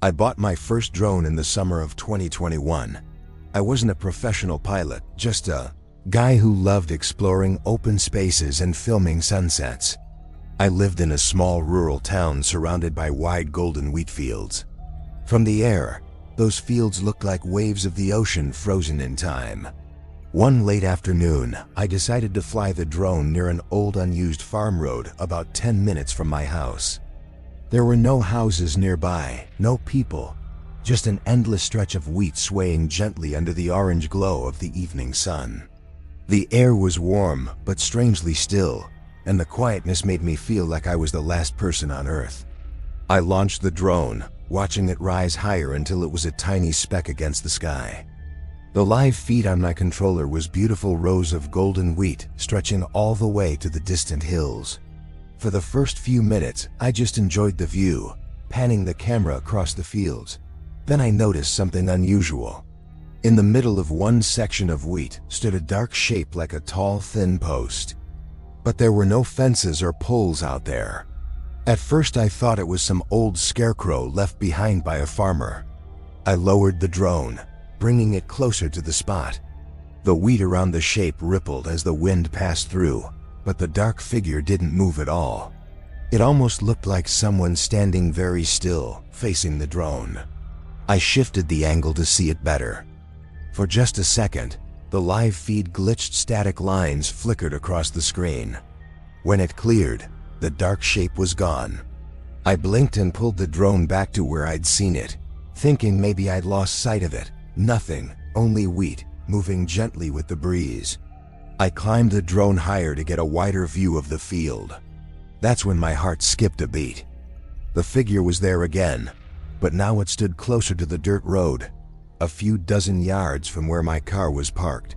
I bought my first drone in the summer of 2021. I wasn't a professional pilot, just a guy who loved exploring open spaces and filming sunsets. I lived in a small rural town surrounded by wide golden wheat fields. From the air, those fields looked like waves of the ocean frozen in time. One late afternoon, I decided to fly the drone near an old unused farm road about 10 minutes from my house. There were no houses nearby, no people, just an endless stretch of wheat swaying gently under the orange glow of the evening sun. The air was warm, but strangely still, and the quietness made me feel like I was the last person on Earth. I launched the drone, watching it rise higher until it was a tiny speck against the sky. The live feed on my controller was beautiful rows of golden wheat stretching all the way to the distant hills. For the first few minutes, I just enjoyed the view, panning the camera across the fields. Then I noticed something unusual. In the middle of one section of wheat stood a dark shape like a tall, thin post. But there were no fences or poles out there. At first I thought it was some old scarecrow left behind by a farmer. I lowered the drone, bringing it closer to the spot. The wheat around the shape rippled as the wind passed through, but the dark figure didn't move at all. It almost looked like someone standing very still, facing the drone. I shifted the angle to see it better. For just a second, the live feed glitched. Static lines flickered across the screen. When it cleared, the dark shape was gone. I blinked and pulled the drone back to where I'd seen it, thinking maybe I'd lost sight of it. Nothing, only wheat, moving gently with the breeze. I climbed the drone higher to get a wider view of the field. That's when my heart skipped a beat. The figure was there again, but now it stood closer to the dirt road, a few dozen yards from where my car was parked.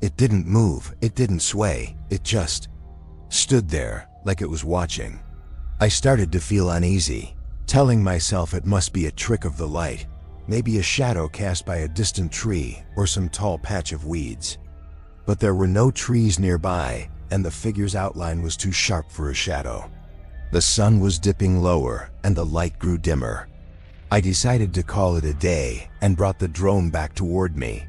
It didn't move, it didn't sway, it just stood there like it was watching. I started to feel uneasy, telling myself it must be a trick of the light, maybe a shadow cast by a distant tree or some tall patch of weeds. But there were no trees nearby, and the figure's outline was too sharp for a shadow. The sun was dipping lower, and the light grew dimmer. I decided to call it a day and brought the drone back toward me.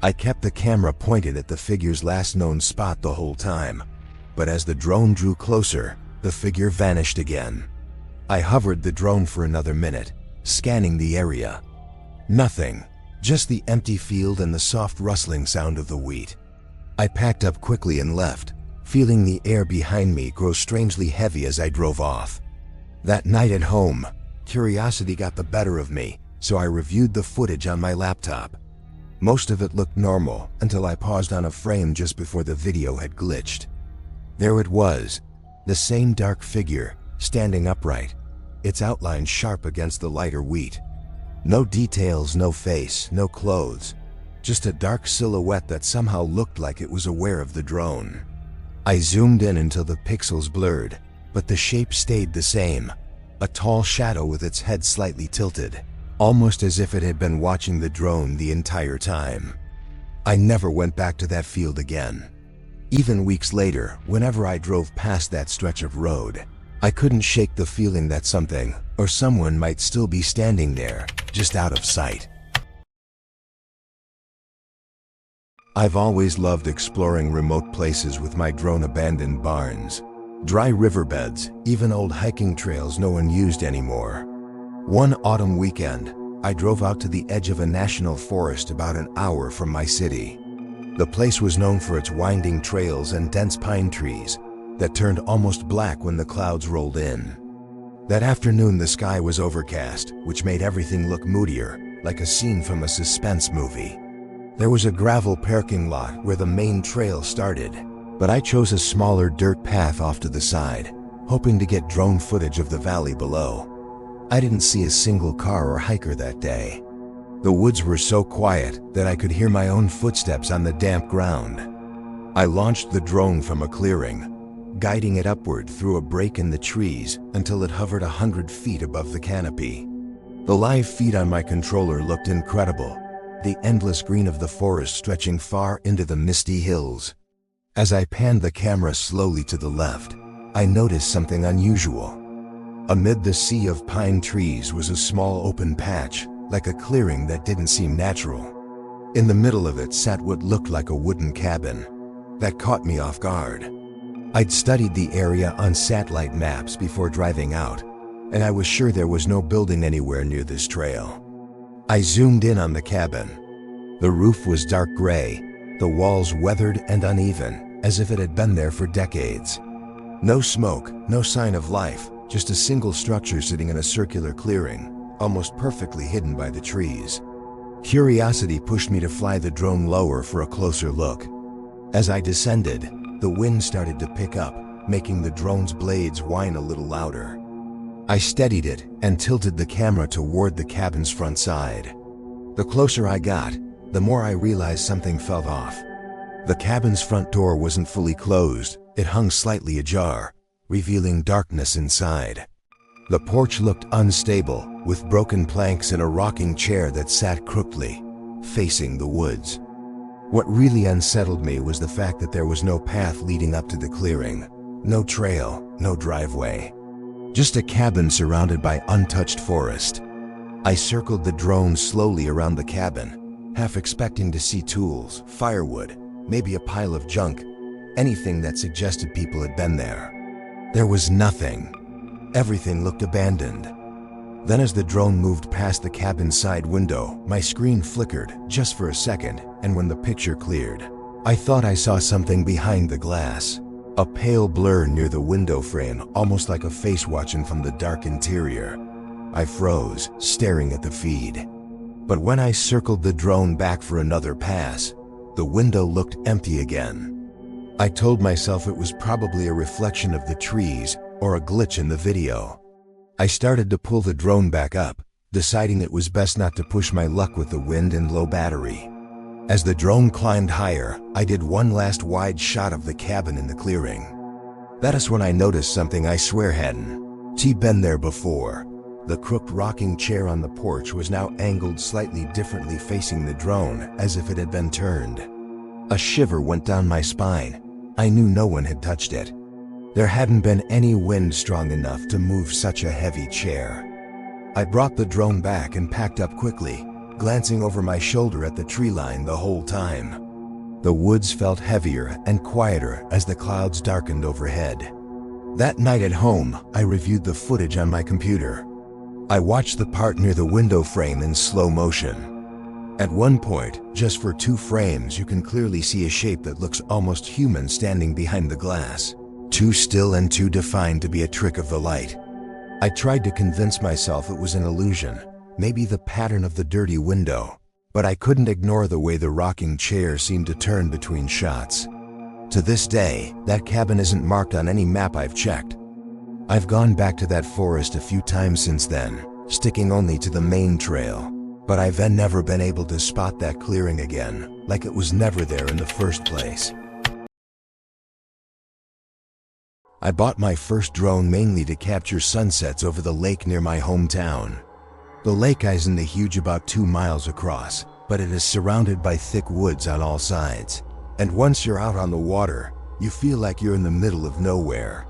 I kept the camera pointed at the figure's last known spot the whole time, but as the drone drew closer, the figure vanished again. I hovered the drone for another minute, scanning the area. Nothing, just the empty field and the soft rustling sound of the wheat. I packed up quickly and left, feeling the air behind me grow strangely heavy as I drove off. That night at home, curiosity got the better of me, so I reviewed the footage on my laptop. Most of it looked normal until I paused on a frame just before the video had glitched. There it was, the same dark figure, standing upright, its outline sharp against the lighter wheat. No details, no face, no clothes, just a dark silhouette that somehow looked like it was aware of the drone. I zoomed in until the pixels blurred, but the shape stayed the same, a tall shadow with its head slightly tilted, almost as if it had been watching the drone the entire time. I never went back to that field again. Even weeks later, whenever I drove past that stretch of road, I couldn't shake the feeling that something or someone might still be standing there, just out of sight. I've always loved exploring remote places with my drone. Abandoned barns, dry riverbeds, even old hiking trails no one used anymore. One autumn weekend, I drove out to the edge of a national forest about an hour from my city. The place was known for its winding trails and dense pine trees that turned almost black when the clouds rolled in. That afternoon the sky was overcast, which made everything look moodier, like a scene from a suspense movie. There was a gravel parking lot where the main trail started, but I chose a smaller dirt path off to the side, hoping to get drone footage of the valley below. I didn't see a single car or hiker that day. The woods were so quiet that I could hear my own footsteps on the damp ground. I launched the drone from a clearing, guiding it upward through a break in the trees until it hovered 100 feet above the canopy. The live feed on my controller looked incredible, the endless green of the forest stretching far into the misty hills. As I panned the camera slowly to the left, I noticed something unusual. Amid the sea of pine trees was a small open patch, like a clearing that didn't seem natural. In the middle of it sat what looked like a wooden cabin. That caught me off guard. I'd studied the area on satellite maps before driving out, and I was sure there was no building anywhere near this trail. I zoomed in on the cabin. The roof was dark gray, the walls weathered and uneven, as if it had been there for decades. No smoke, no sign of life, just a single structure sitting in a circular clearing, almost perfectly hidden by the trees. Curiosity pushed me to fly the drone lower for a closer look. As I descended, the wind started to pick up, making the drone's blades whine a little louder. I steadied it and tilted the camera toward the cabin's front side. The closer I got, the more I realized something felt off. The cabin's front door wasn't fully closed, it hung slightly ajar, revealing darkness inside. The porch looked unstable, with broken planks and a rocking chair that sat crookedly, facing the woods. What really unsettled me was the fact that there was no path leading up to the clearing, no trail, no driveway. Just a cabin surrounded by untouched forest. I circled the drone slowly around the cabin, half expecting to see tools, firewood, maybe a pile of junk, anything that suggested people had been there. There was nothing. Everything looked abandoned. Then as the drone moved past the cabin's side window, my screen flickered just for a second, and when the picture cleared, I thought I saw something behind the glass. A pale blur near the window frame, almost like a face watching from the dark interior. I froze, staring at the feed. But when I circled the drone back for another pass, the window looked empty again. I told myself it was probably a reflection of the trees or a glitch in the video. I started to pull the drone back up, deciding it was best not to push my luck with the wind and low battery. As the drone climbed higher, I did one last wide shot of the cabin in the clearing. That is when I noticed something I swear hadn't been there before. The crooked rocking chair on the porch was now angled slightly differently facing the drone, as if it had been turned. A shiver went down my spine. I knew no one had touched it. There hadn't been any wind strong enough to move such a heavy chair. I brought the drone back and packed up quickly, glancing over my shoulder at the tree line the whole time. The woods felt heavier and quieter as the clouds darkened overhead. That night at home, I reviewed the footage on my computer. I watched the part near the window frame in slow motion. At one point, just for 2 frames, you can clearly see a shape that looks almost human standing behind the glass. Too still and too defined to be a trick of the light. I tried to convince myself it was an illusion, maybe the pattern of the dirty window, but I couldn't ignore the way the rocking chair seemed to turn between shots. To this day, that cabin isn't marked on any map I've checked. I've gone back to that forest a few times since then, sticking only to the main trail, but I've then never been able to spot that clearing again, like it was never there in the first place. I bought my first drone mainly to capture sunsets over the lake near my hometown. The lake isn't a huge, about 2 miles across, but it is surrounded by thick woods on all sides. And once you're out on the water, you feel like you're in the middle of nowhere.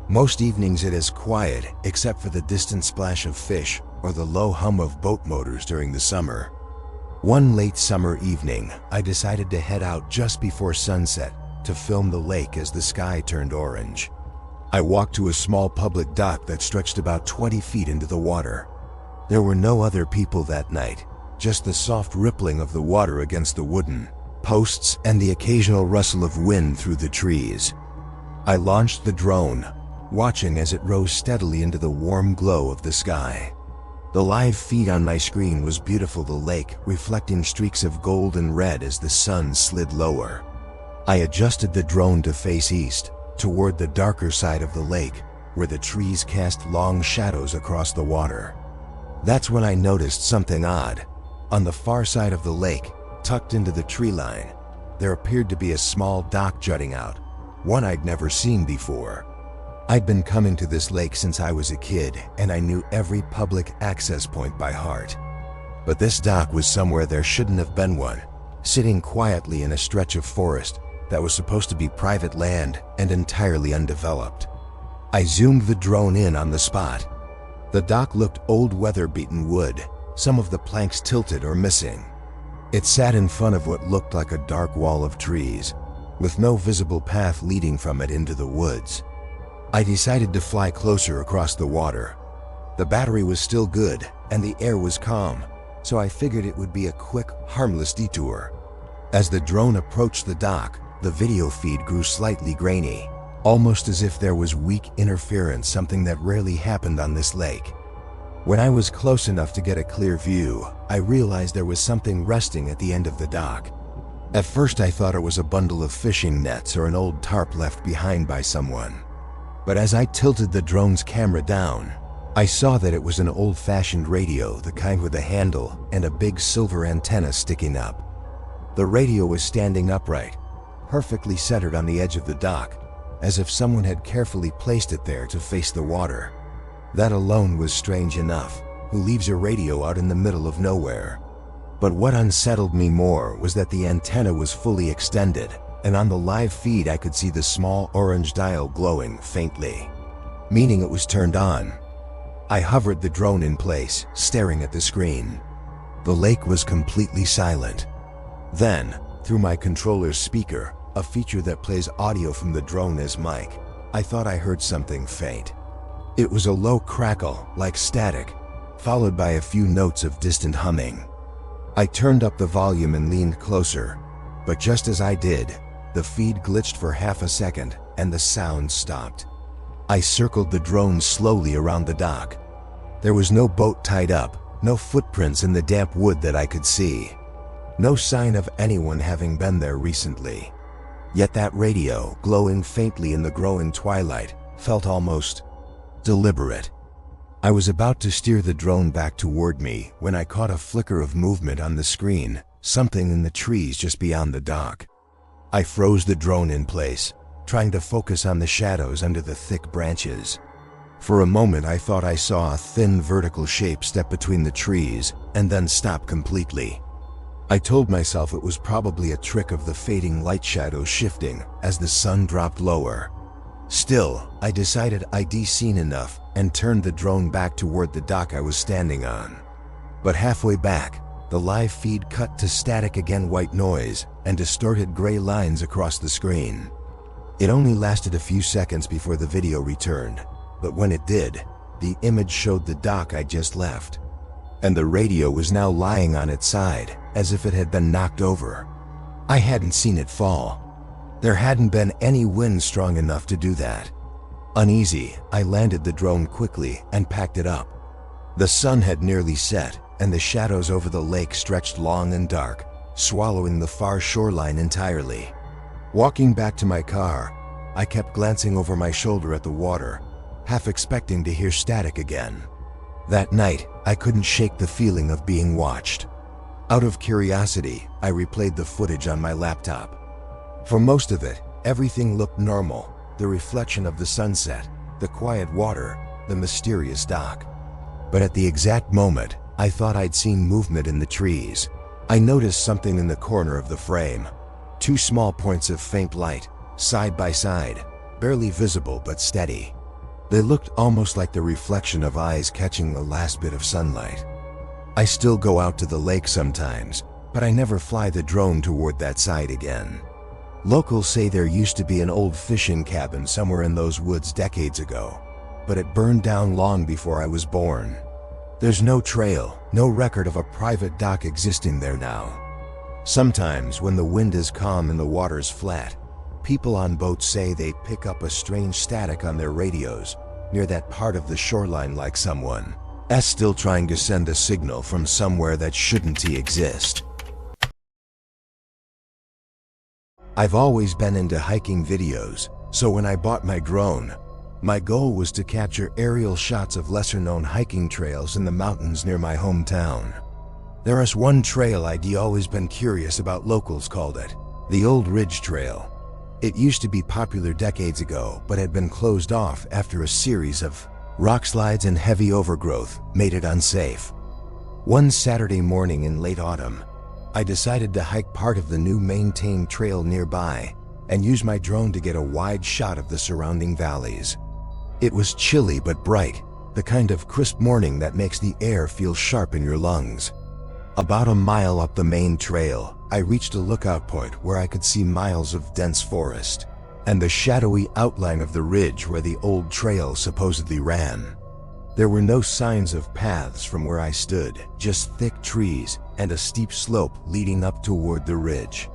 Most evenings it is quiet, except for the distant splash of fish or the low hum of boat motors during the summer. One late summer evening, I decided to head out just before sunset to film the lake as the sky turned orange. I walked to a small public dock that stretched about 20 feet into the water. There were no other people that night, just the soft rippling of the water against the wooden posts and the occasional rustle of wind through the trees. I launched the drone, watching as it rose steadily into the warm glow of the sky. The live feed on my screen was beautiful, the lake reflecting streaks of gold and red as the sun slid lower. I adjusted the drone to face east, toward the darker side of the lake, where the trees cast long shadows across the water. That's when I noticed something odd. On the far side of the lake, tucked into the tree line, there appeared to be a small dock jutting out, one I'd never seen before. I'd been coming to this lake since I was a kid, and I knew every public access point by heart. But this dock was somewhere there shouldn't have been one, sitting quietly in a stretch of forest that was supposed to be private land and entirely undeveloped. I zoomed the drone in on the spot, The dock looked old, weather-beaten wood, some of the planks tilted or missing. It sat in front of what looked like a dark wall of trees, with no visible path leading from it into the woods. I decided to fly closer across the water. The battery was still good, and the air was calm, so I figured it would be a quick, harmless detour. As the drone approached the dock, the video feed grew slightly grainy, almost as if there was weak interference, something that rarely happened on this lake. When I was close enough to get a clear view, I realized there was something resting at the end of the dock. At first I thought it was a bundle of fishing nets or an old tarp left behind by someone. But as I tilted the drone's camera down, I saw that it was an old-fashioned radio, the kind with a handle and a big silver antenna sticking up. The radio was standing upright, perfectly centered on the edge of the dock, as if someone had carefully placed it there to face the water. That alone was strange enough. Who leaves a radio out in the middle of nowhere? But what unsettled me more was that the antenna was fully extended, and on the live feed I could see the small orange dial glowing faintly, meaning it was turned on. I hovered the drone in place, staring at the screen. The lake was completely silent. Then, through my controller's speaker, a feature that plays audio from the drone as mic, I thought I heard something faint. It was a low crackle, like static, followed by a few notes of distant humming. I turned up the volume and leaned closer, but just as I did, the feed glitched for half a second and the sound stopped. I circled the drone slowly around the dock. There was no boat tied up, no footprints in the damp wood that I could see. No sign of anyone having been there recently. Yet that radio, glowing faintly in the growing twilight, felt almost deliberate. I was about to steer the drone back toward me when I caught a flicker of movement on the screen, something in the trees just beyond the dock. I froze the drone in place, trying to focus on the shadows under the thick branches. For a moment I thought I saw a thin vertical shape step between the trees and then stop completely. I told myself it was probably a trick of the fading light shadows shifting as the sun dropped lower. Still, I decided I'd seen enough and turned the drone back toward the dock I was standing on. But halfway back, the live feed cut to static again, white noise and distorted gray lines across the screen. It only lasted a few seconds before the video returned, but when it did, the image showed the dock I'd just left. And the radio was now lying on its side, as if it had been knocked over. I hadn't seen it fall. There hadn't been any wind strong enough to do that. Uneasy, I landed the drone quickly and packed it up. The sun had nearly set, and the shadows over the lake stretched long and dark, swallowing the far shoreline entirely. Walking back to my car, I kept glancing over my shoulder at the water, half expecting to hear static again. That night, I couldn't shake the feeling of being watched. Out of curiosity, I replayed the footage on my laptop. For most of it, everything looked normal. The reflection of the sunset, the quiet water, the mysterious dock. But at the exact moment, I thought I'd seen movement in the trees. I noticed something in the corner of the frame. Two small points of faint light, side by side, barely visible but steady. They looked almost like the reflection of eyes catching the last bit of sunlight. I still go out to the lake sometimes, but I never fly the drone toward that side again. Locals say there used to be an old fishing cabin somewhere in those woods decades ago, but it burned down long before I was born. There's no trail, no record of a private dock existing there now. Sometimes when the wind is calm and the water's flat, people on boats say they pick up a strange static on their radios near that part of the shoreline, like someone is still trying to send a signal from somewhere that shouldn't exist. I've always been into hiking videos, so when I bought my drone, my goal was to capture aerial shots of lesser-known hiking trails in the mountains near my hometown. There is one trail I'd always been curious about. Locals called it the Old Ridge Trail. It used to be popular decades ago, but had been closed off after a series of rock slides and heavy overgrowth made it unsafe. One Saturday morning in late autumn, I decided to hike part of the new maintained trail nearby and use my drone to get a wide shot of the surrounding valleys. It was chilly but bright, the kind of crisp morning that makes the air feel sharp in your lungs. About a mile up the main trail, I reached a lookout point where I could see miles of dense forest and the shadowy outline of the ridge where the old trail supposedly ran. There were no signs of paths from where I stood, just thick trees and a steep slope leading up toward the ridge.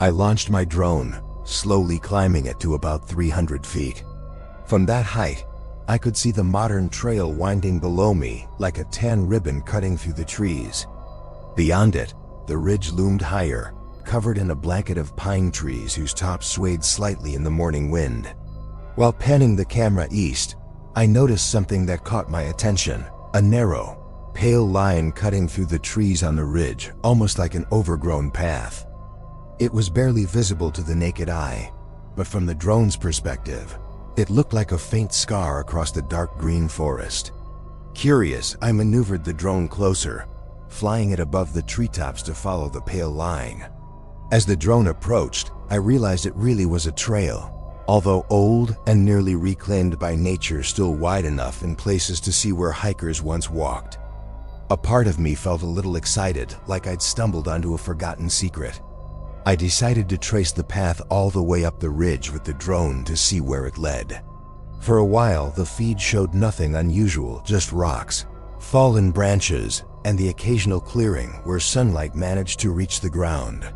I launched my drone, slowly climbing it to about 300 feet. From that height, I could see the modern trail winding below me like a tan ribbon cutting through the trees. Beyond it, the ridge loomed higher, covered in a blanket of pine trees whose tops swayed slightly in the morning wind. While panning the camera east, I noticed something that caught my attention: a narrow, pale line cutting through the trees on the ridge, almost like an overgrown path. It was barely visible to the naked eye, but from the drone's perspective, it looked like a faint scar across the dark green forest. Curious, I maneuvered the drone closer, flying it above the treetops to follow the pale line. As the drone approached, I realized it really was a trail, although old and nearly reclaimed by nature, still wide enough in places to see where hikers once walked. A part of me felt a little excited, like I'd stumbled onto a forgotten secret. I decided to trace the path all the way up the ridge with the drone to see where it led. For a while, the feed showed nothing unusual, just rocks, fallen branches, and the occasional clearing where sunlight managed to reach the ground.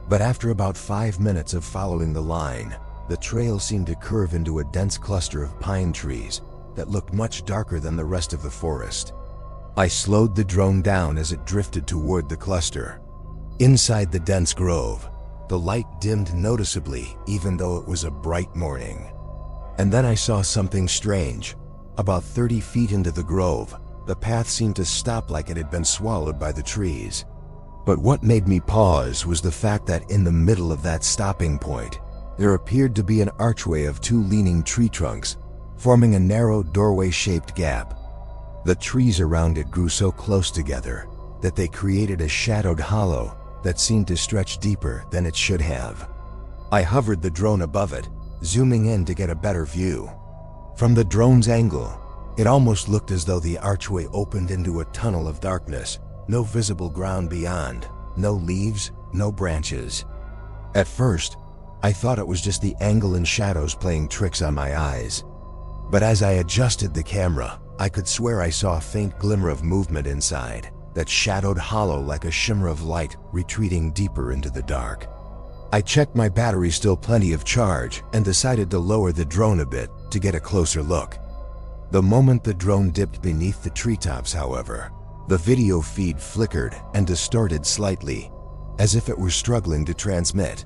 But after about 5 minutes of following the line, the trail seemed to curve into a dense cluster of pine trees that looked much darker than the rest of the forest. I slowed the drone down as it drifted toward the cluster. Inside the dense grove, the light dimmed noticeably even though it was a bright morning. And then I saw something strange. About 30 feet into the grove, the path seemed to stop like it had been swallowed by the trees. But what made me pause was the fact that in the middle of that stopping point, there appeared to be an archway of 2 leaning tree trunks, forming a narrow doorway-shaped gap. The trees around it grew so close together that they created a shadowed hollow that seemed to stretch deeper than it should have. I hovered the drone above it, zooming in to get a better view. From the drone's angle, it almost looked as though the archway opened into a tunnel of darkness, no visible ground beyond, no leaves, no branches. At first, I thought it was just the angle and shadows playing tricks on my eyes. But as I adjusted the camera, I could swear I saw a faint glimmer of movement inside, that shadowed hollow like a shimmer of light retreating deeper into the dark. I checked my battery, still plenty of charge, and decided to lower the drone a bit to get a closer look. The moment the drone dipped beneath the treetops, however, the video feed flickered and distorted slightly, as if it were struggling to transmit.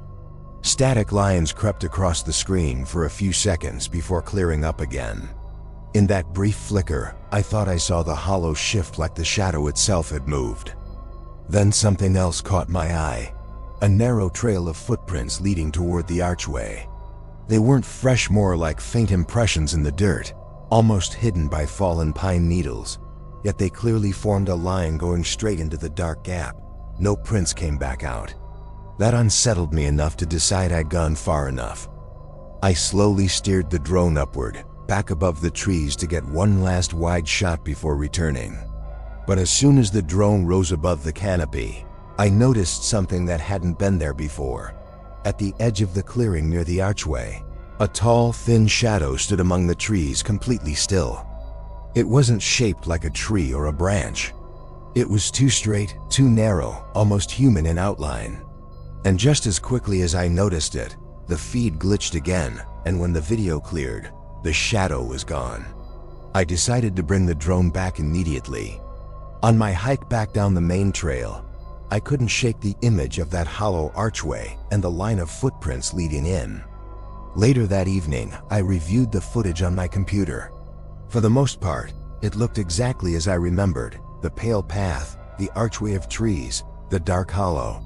Static lines crept across the screen for a few seconds before clearing up again. In that brief flicker, I thought I saw the hollow shift like the shadow itself had moved. Then something else caught my eye: a narrow trail of footprints leading toward the archway. They weren't fresh, more like faint impressions in the dirt, almost hidden by fallen pine needles, yet they clearly formed a line going straight into the dark gap. No prints came back out. That unsettled me enough to decide I'd gone far enough. I slowly steered the drone upward, back above the trees to get one last wide shot before returning. But as soon as the drone rose above the canopy, I noticed something that hadn't been there before. At the edge of the clearing near the archway, a tall, thin shadow stood among the trees, completely still. It wasn't shaped like a tree or a branch. It was too straight, too narrow, almost human in outline. And just as quickly as I noticed it, the feed glitched again, and when the video cleared, the shadow was gone. I decided to bring the drone back immediately. On my hike back down the main trail, I couldn't shake the image of that hollow archway and the line of footprints leading in. Later that evening, I reviewed the footage on my computer. For the most part, it looked exactly as I remembered: the pale path, the archway of trees, the dark hollow.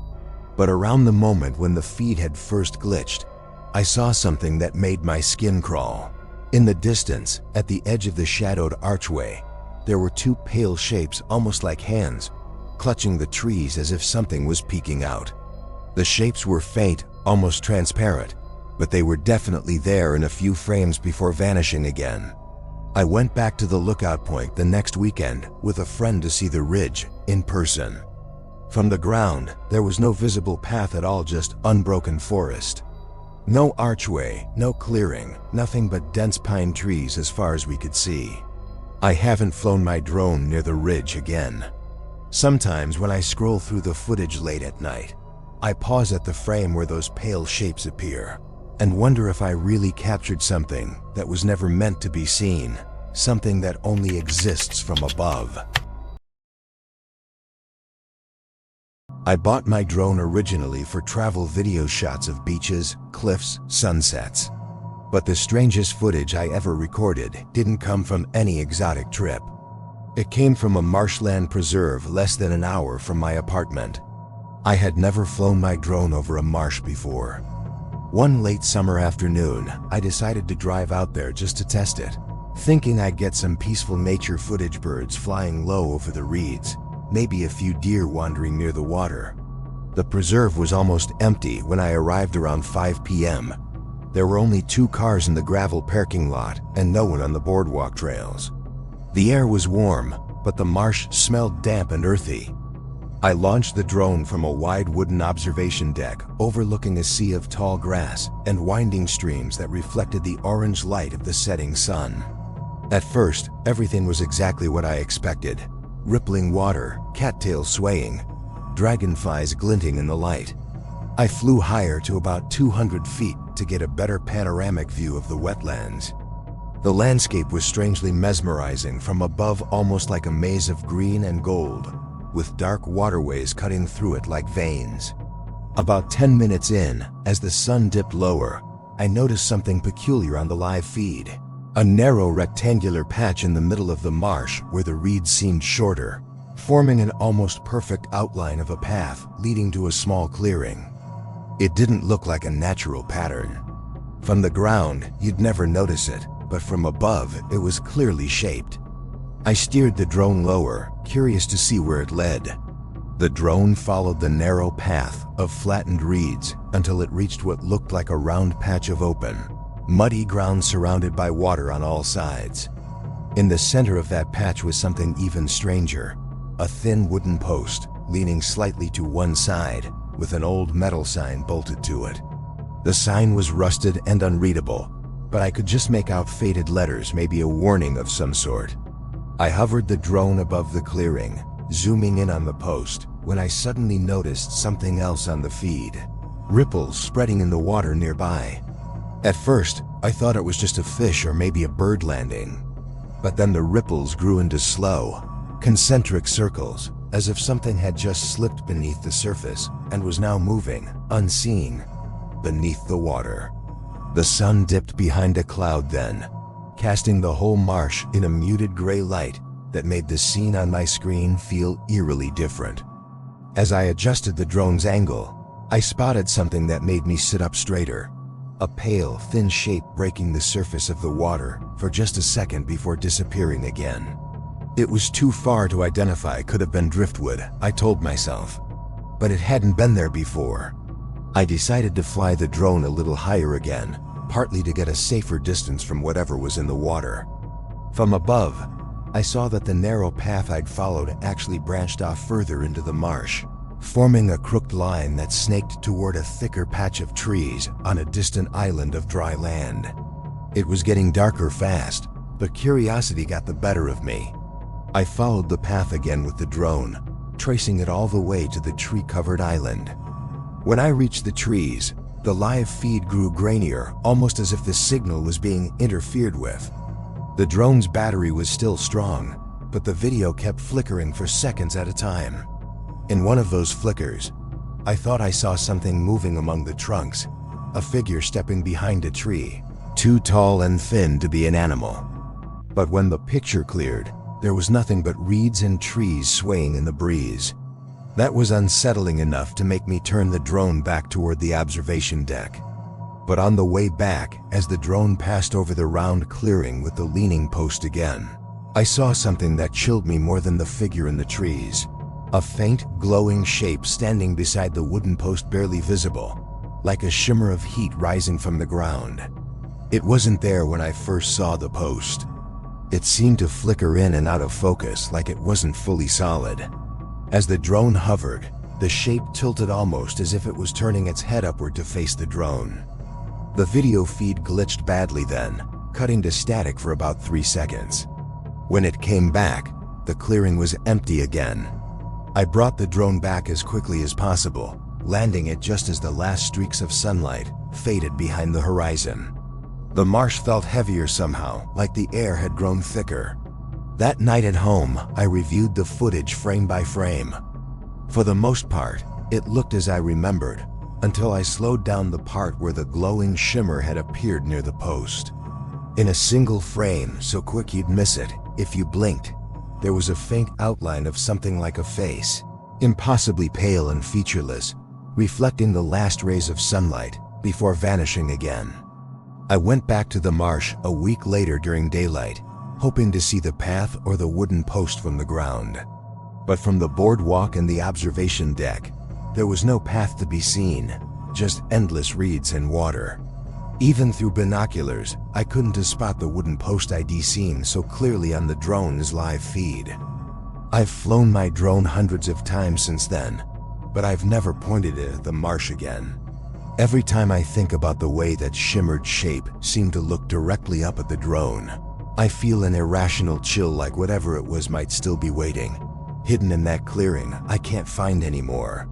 But around the moment when the feed had first glitched, I saw something that made my skin crawl. In the distance, at the edge of the shadowed archway, there were 2 pale shapes, almost like hands, clutching the trees as if something was peeking out. The shapes were faint, almost transparent, but they were definitely there in a few frames before vanishing again. I went back to the lookout point the next weekend with a friend to see the ridge in person. From the ground, there was no visible path at all, just unbroken forest. No archway, no clearing, nothing but dense pine trees as far as we could see. I haven't flown my drone near the ridge again. Sometimes when I scroll through the footage late at night, I pause at the frame where those pale shapes appear and wonder if I really captured something that was never meant to be seen, something that only exists from above. I bought my drone originally for travel video shots of beaches, cliffs, sunsets. But the strangest footage I ever recorded didn't come from any exotic trip. It came from a marshland preserve less than an hour from my apartment. I had never flown my drone over a marsh before. One late summer afternoon, I decided to drive out there just to test it, thinking I'd get some peaceful nature footage, birds flying low over the reeds, maybe a few deer wandering near the water. The preserve was almost empty when I arrived around 5 p.m. There were only 2 cars in the gravel parking lot and no one on the boardwalk trails. The air was warm, but the marsh smelled damp and earthy. I launched the drone from a wide wooden observation deck overlooking a sea of tall grass and winding streams that reflected the orange light of the setting sun. At first, everything was exactly what I expected. Rippling water, cattails swaying, dragonflies glinting in the light. I flew higher to about 200 feet to get a better panoramic view of the wetlands. The landscape was strangely mesmerizing from above, almost like a maze of green and gold, with dark waterways cutting through it like veins. About 10 minutes in, as the sun dipped lower, I noticed something peculiar on the live feed. A narrow rectangular patch in the middle of the marsh where the reeds seemed shorter, forming an almost perfect outline of a path leading to a small clearing. It didn't look like a natural pattern. From the ground, you'd never notice it, but from above, it was clearly shaped. I steered the drone lower, curious to see where it led. The drone followed the narrow path of flattened reeds until it reached what looked like a round patch of open, muddy ground surrounded by water on all sides. In the center of that patch was something even stranger, a thin wooden post leaning slightly to one side with an old metal sign bolted to it. The sign was rusted and unreadable, but I could just make out faded letters, maybe a warning of some sort. I hovered the drone above the clearing, zooming in on the post, when I suddenly noticed something else on the feed. Ripples spreading in the water nearby. At first, I thought it was just a fish or maybe a bird landing. But then the ripples grew into slow, concentric circles, as if something had just slipped beneath the surface and was now moving, unseen, beneath the water. The sun dipped behind a cloud then, casting the whole marsh in a muted gray light that made the scene on my screen feel eerily different. As I adjusted the drone's angle, I spotted something that made me sit up straighter. A pale, thin shape breaking the surface of the water for just a second before disappearing again. It was too far to identify, could have been driftwood, I told myself. But it hadn't been there before. I decided to fly the drone a little higher again, partly to get a safer distance from whatever was in the water. From above, I saw that the narrow path I'd followed actually branched off further into the marsh, forming a crooked line that snaked toward a thicker patch of trees on a distant island of dry land. It was getting darker fast, but curiosity got the better of me. I followed the path again with the drone, tracing it all the way to the tree-covered island. When I reached the trees, the live feed grew grainier, almost as if the signal was being interfered with. The drone's battery was still strong, but the video kept flickering for seconds at a time. In one of those flickers, I thought I saw something moving among the trunks, a figure stepping behind a tree, too tall and thin to be an animal. But when the picture cleared, there was nothing but reeds and trees swaying in the breeze. That was unsettling enough to make me turn the drone back toward the observation deck. But on the way back, as the drone passed over the round clearing with the leaning post again, I saw something that chilled me more than the figure in the trees. A faint, glowing shape standing beside the wooden post, barely visible, like a shimmer of heat rising from the ground. It wasn't there when I first saw the post. It seemed to flicker in and out of focus like it wasn't fully solid. As the drone hovered, the shape tilted almost as if it was turning its head upward to face the drone. The video feed glitched badly then, cutting to static for about 3 seconds. When it came back, the clearing was empty again. I brought the drone back as quickly as possible, landing it just as the last streaks of sunlight faded behind the horizon. The marsh felt heavier somehow, like the air had grown thicker. That night at home, I reviewed the footage frame by frame. For the most part, it looked as I remembered, until I slowed down the part where the glowing shimmer had appeared near the post. In a single frame, so quick you'd miss it if you blinked, there was a faint outline of something like a face, impossibly pale and featureless, reflecting the last rays of sunlight before vanishing again. I went back to the marsh a week later during daylight, hoping to see the path or the wooden post from the ground. But from the boardwalk and the observation deck, there was no path to be seen, just endless reeds and water. Even through binoculars, I couldn't spot the wooden post I'd seen so clearly on the drone's live feed. I've flown my drone hundreds of times since then, but I've never pointed it at the marsh again. Every time I think about the way that shimmered shape seemed to look directly up at the drone, I feel an irrational chill, like whatever it was might still be waiting, hidden in that clearing I can't find anymore.